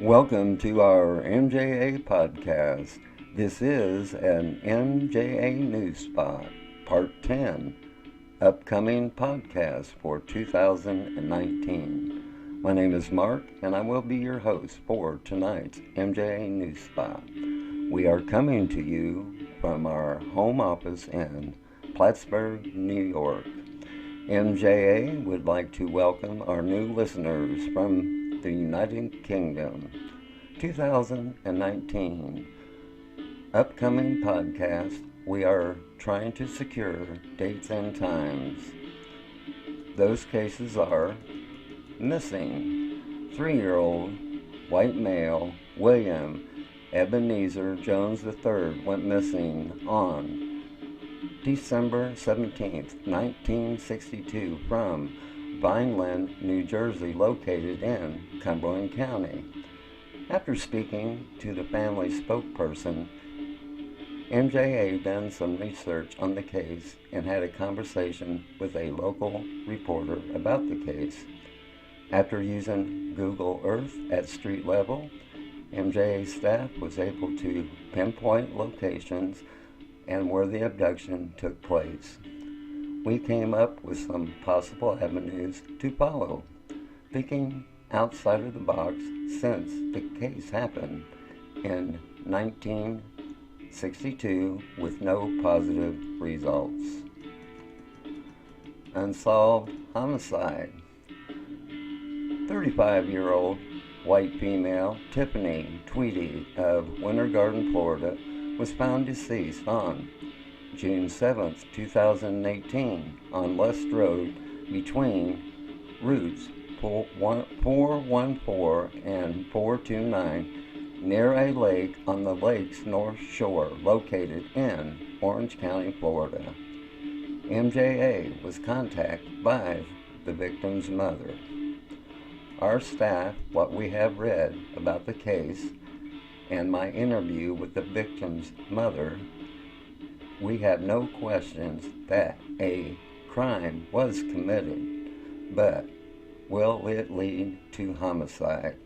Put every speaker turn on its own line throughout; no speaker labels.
Welcome to our Mja Podcast. This is an Mja News Spot, Part 10, upcoming podcast for 2019. My name is Mark, and I will be your host for tonight's Mja News Spot. We are coming to you from our home office in Plattsburgh, New York. Mja would like to welcome our new listeners from the United Kingdom. 2019 upcoming podcast. We are trying to secure dates and times. Those cases are missing 3-year-old white male William Ebenezer Jones III went missing on December 17th, 1962 from Vineland, New Jersey, located in Cumberland County. After speaking to the family spokesperson, Mja done some research on the case and had a conversation with a local reporter about the case. After using Google Earth at street level, Mja's staff was able to pinpoint locations and where the abduction took place. We came up with some possible avenues to follow, thinking outside of the box since the case happened in 1962 with no positive results. Unsolved homicide. 35-year-old white female Tiffany Tweedy of Winter Garden, Florida, was found deceased on June 7, 2018, on Lust Road between routes 414 and 429 near a lake on the lake's north shore located in Orange County, Florida. Mja was contacted by the victim's mother. Our staff, what we have read about the case, and my interview with the victim's mother, we have no questions that a crime was committed, but will it lead to homicide?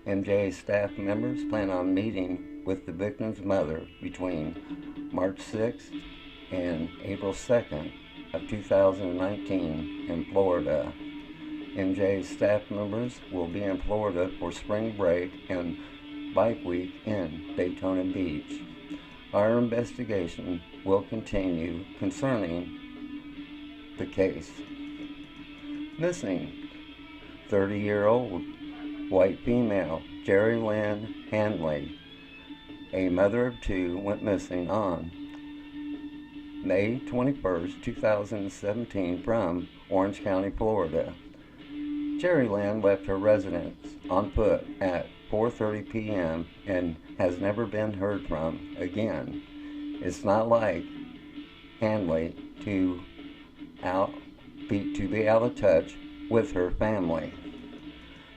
Mja's staff members plan on meeting with the victim's mother between March 6th and April 2nd of 2019 in Florida. Mja's staff members will be in Florida for spring break and bike week in Daytona Beach. Our investigation will continue concerning the case. Missing 30-year-old white female Jerry Lynn Handley, a mother of two, went missing on May 21st, 2017 from Orange County, Florida. Jerry Lynn left her residence on foot at 4:30 p.m. and has never been heard from again. It's not like Handley to be out of touch with her family.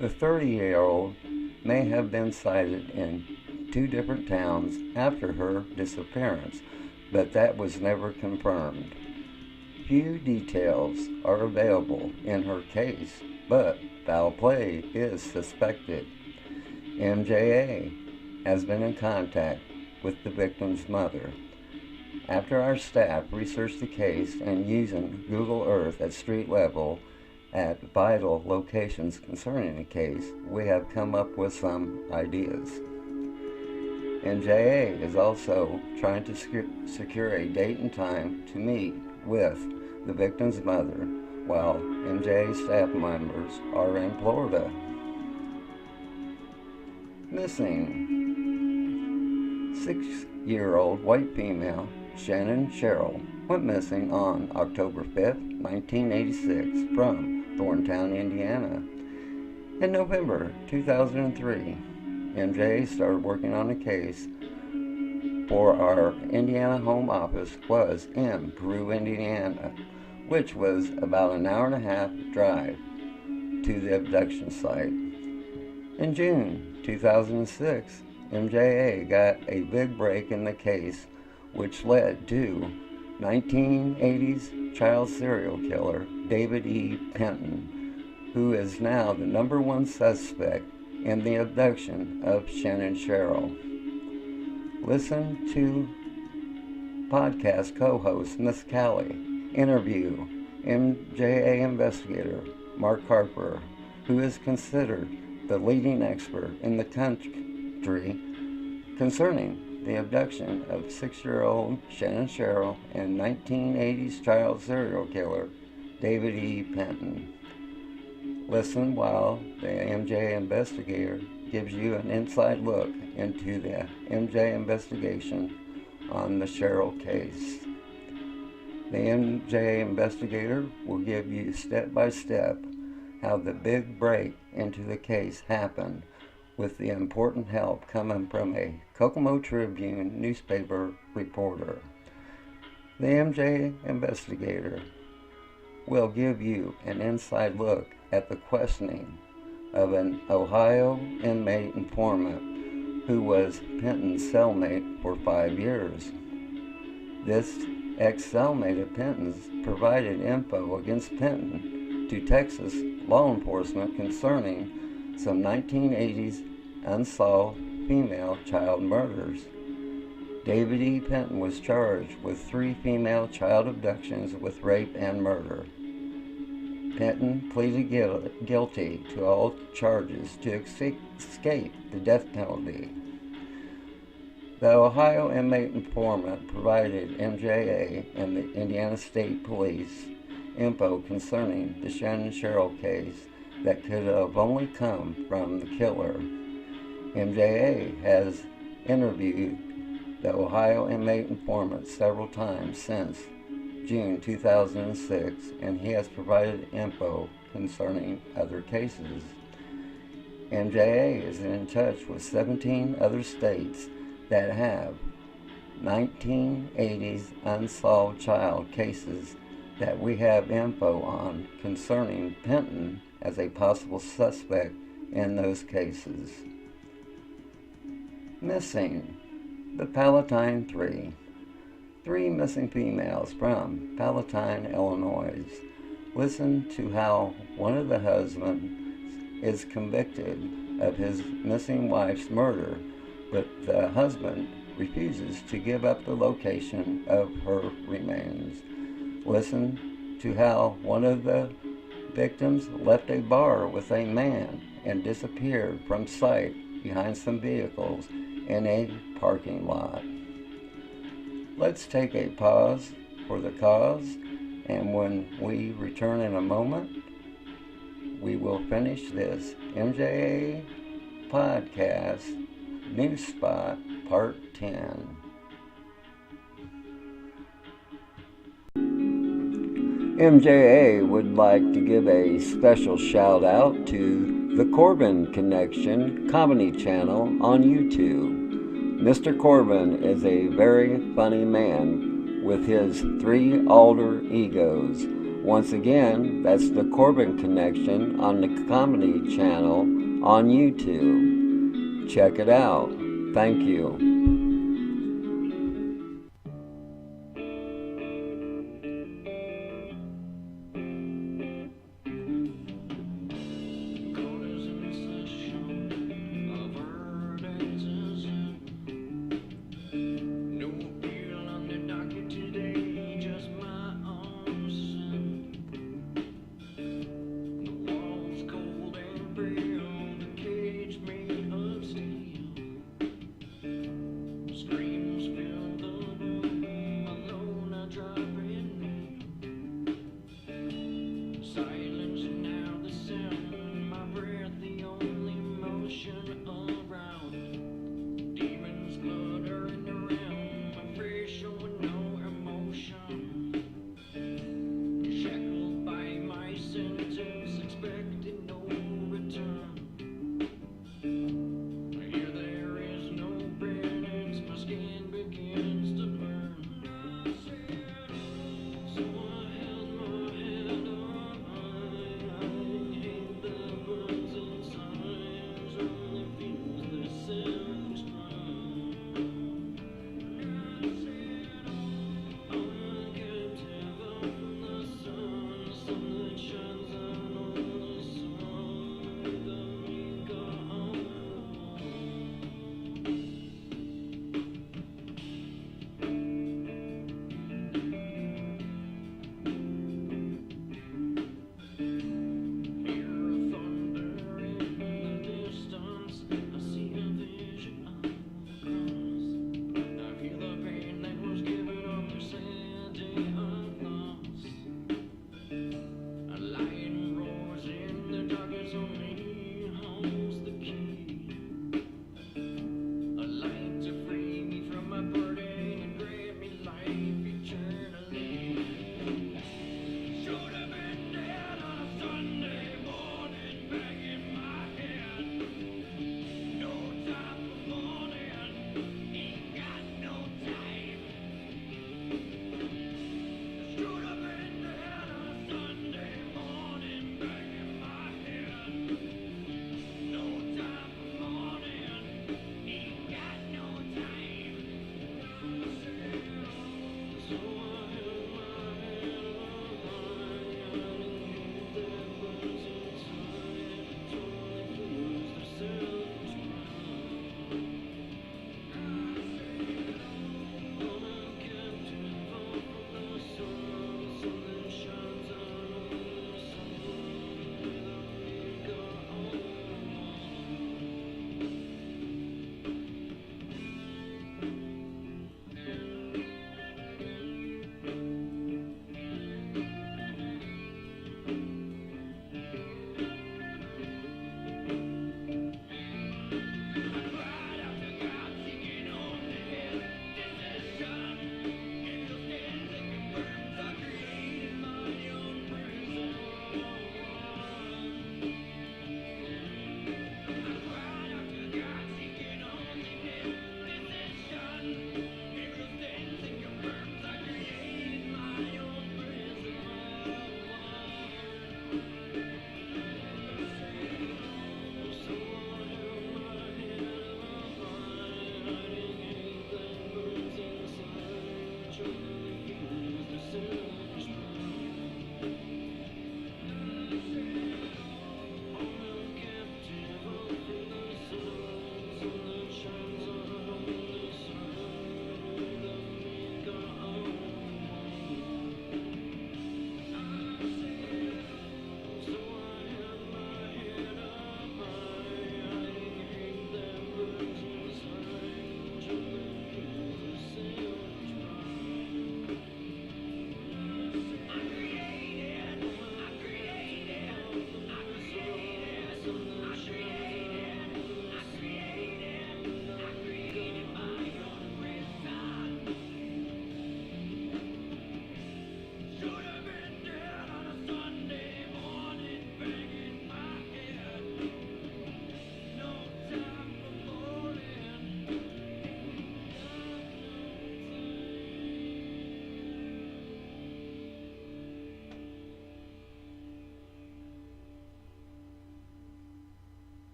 The 30-year-old may have been sighted in 2 different towns after her disappearance, but that was never confirmed. Few details are available in her case, but foul play is suspected. Mja has been in contact with the victim's mother. After our staff researched the case and using Google Earth at street level at vital locations concerning the case, we have come up with some ideas. Mja is also trying to secure a date and time to meet with the victim's mother while Mja's staff members are in Florida. Missing 6-year-old white female Shannon Sherrill went missing on October 5th, 1986 from Thorntown, Indiana. In November 2003, Mja started working on a case for our Indiana home office was in Peru, Indiana, which was about an hour and a half drive to the abduction site. In June 2006, Mja got a big break in the case, which led to 1980s child serial killer David E. Penton, who is now the #1 suspect in the abduction of Shannon Sherrill. Listen to podcast co-host Miss Callie interview MJA investigator Mark Harper, who is considered the leading expert in the country concerning the abduction of 6-year-old Shannon Sherrill and 1980s child serial killer David E. Penton. Listen while the MJ investigator gives you an inside look into the MJ investigation on the Sherrill case. The MJ investigator will give you step by step how the big break into the case happened, with the important help coming from a Kokomo Tribune newspaper reporter. The MJ investigator will give you an inside look at the questioning of an Ohio inmate informant who was Penton's cellmate for 5 years. This ex-cellmate of Penton's provided info against Penton to Texas law enforcement concerning some 1980s unsolved female child murders. David E. Penton was charged with 3 female child abductions with rape and murder. Penton pleaded guilty to all charges to escape the death penalty. The Ohio inmate informant provided MJA and the Indiana State Police info concerning the Shannon Sherrill case that could have only come from the killer. MJA has interviewed the Ohio inmate informant several times since June 2006, and he has provided info concerning other cases. MJA is in touch with 17 other states that have 1980s unsolved child cases that we have info on concerning Penton as a possible suspect in those cases. Missing: the Palatine 3. 3 missing females from Palatine, Illinois. Listen to how one of the husbands is convicted of his missing wife's murder, but the husband refuses to give up the location of her remains. Listen to how one of the victims left a bar with a man and disappeared from sight behind some vehicles in a parking lot. Let's take a pause for the cause, and when we return in a moment, we will finish this MJA Podcast News Spot Part 10. MJA would like to give a special shout out to the Corbin Connection comedy channel on YouTube. Mr. Corbin is a very funny man with his 3 alter egos. Once again, that's the Corbin Connection on the comedy channel on YouTube. Check it out. Thank you.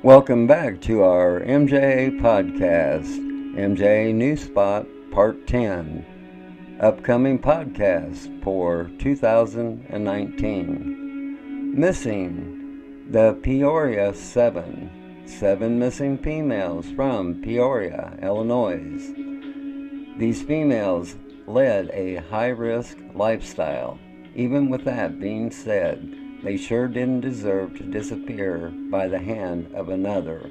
Welcome back to our Mja Podcast, Mja News Spot Part 10, upcoming podcast for 2019. Missing the Peoria 7. 7 missing females from Peoria, Illinois. These females led a high-risk lifestyle. Even with that being said, they sure didn't deserve to disappear by the hand of another.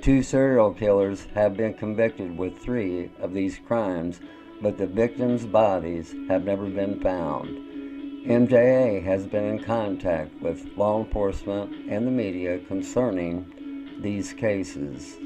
2 serial killers have been convicted with 3 of these crimes, but the victims' bodies have never been found. MJA has been in contact with law enforcement and the media concerning these cases.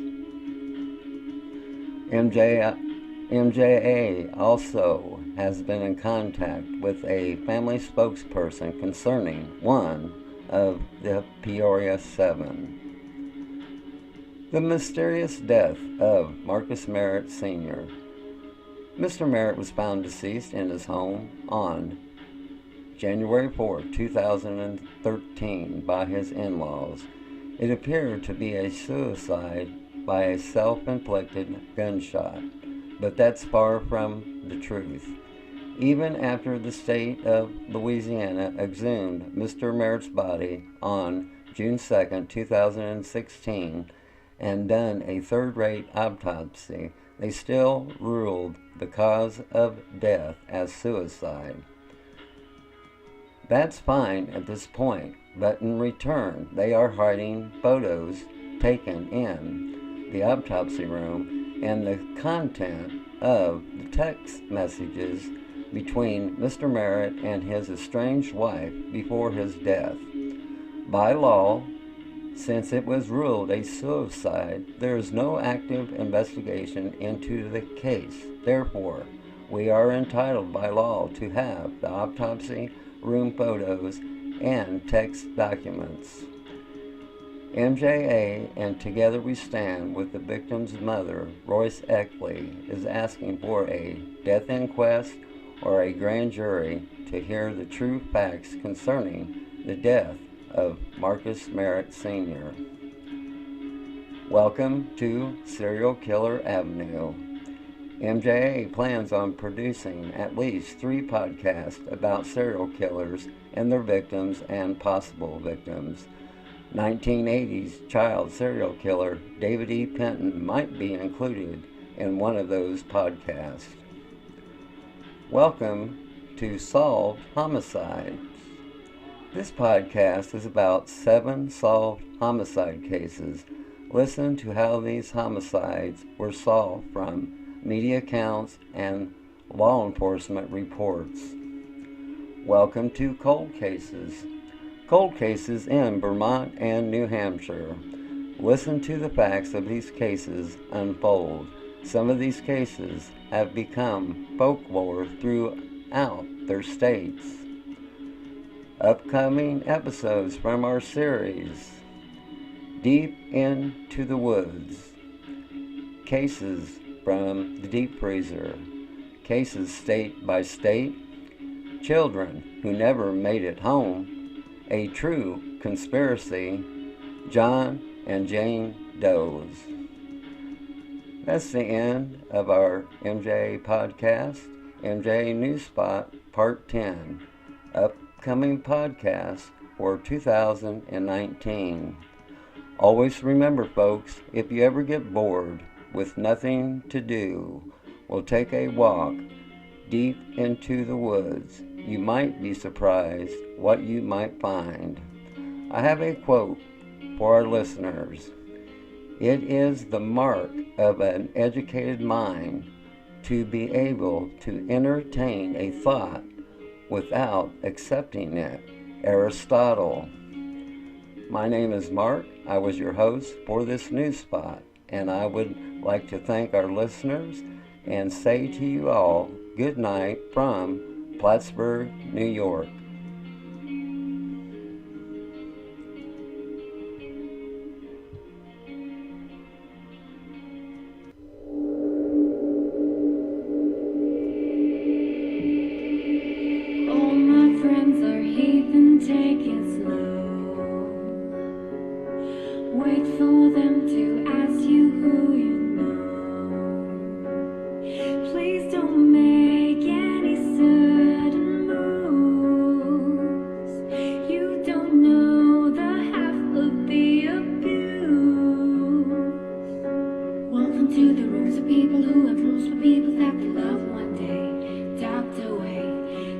MJA also has been in contact with a family spokesperson concerning one of the Peoria 7. The mysterious death of Marcus Merritt Sr. Mr. Merritt was found deceased in his home on January 4, 2013 by his in-laws. It appeared to be a suicide by a self-inflicted gunshot, but that's far from the truth. Even after the state of Louisiana exhumed Mr. Merritt's body on June 2, 2016, and done a third-rate autopsy, they still ruled the cause of death as suicide. That's fine at this point, but in return, they are hiding photos taken in the autopsy room and the content of the text messages between Mr. Merritt and his estranged wife before his death. By law, since it was ruled a suicide, there is no active investigation into the case. Therefore, we are entitled by law to have the autopsy room photos and text documents. MJA and Together We Stand with the victim's mother, Royce Eckley, is asking for a death inquest or a grand jury to hear the true facts concerning the death of Marcus Merritt Sr. Welcome to Serial Killer Avenue. MJA plans on producing at least 3 podcasts about serial killers and their victims and possible victims. 1980s child serial killer David E. Penton might be included in one of those podcasts. Welcome to Solved Homicides. This podcast is about 7 solved homicide cases. Listen to how these homicides were solved from media accounts and law enforcement reports. Welcome to Cold Cases. Cold cases in Vermont and New Hampshire. Listen to the facts of these cases unfold. Some of these cases have become folklore throughout their states. Upcoming episodes from our series: Deep into the Woods, Cases from the Deep Freezer, Cases State by State, Children Who Never Made It Home, A True Conspiracy, John and Jane Does. That's the end of our MJ Podcast, MJ News Spot Part 10, upcoming podcast for 2019. Always remember, folks, if you ever get bored with nothing to do, we'll take a walk deep into the woods. You might be surprised what you might find. I have a quote for our listeners. It is the mark of an educated mind to be able to entertain a thought without accepting it. Aristotle. My name is Mark. I was your host for this news spot, and I would like to thank our listeners and say to you all good night from Plattsburgh, New York.
All my friends are heathen, take it slow. Wait for them to ask you who you know. Please don't make any sudden moves. You don't know the half of the abuse. Welcome to the rooms of people who have rooms for people that they love one day docked away.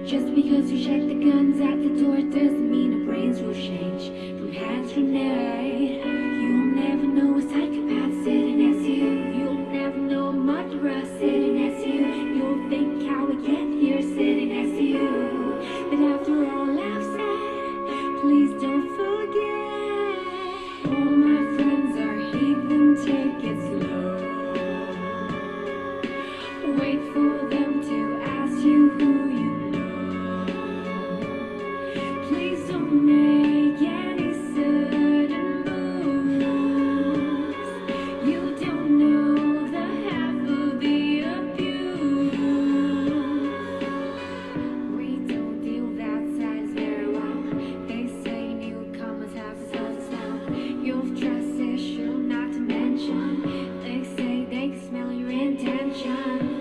Just because you check the guns at the door doesn't mean our brains will change from hand grenade. You'll never know a psychopath sitting next to you. You'll never know a murderer sitting next to you. You'll think how we get here sitting next to you. But after all I've said, please don't forget. All my friends are heathen, take it slow. Wait for them to ask you who you know. Please don't make any sudden moves. You don't know the half of the abuse. We don't deal that size very well. They say newcomers have a certain style. You've trust issue not to mention. They say they can smell your intention.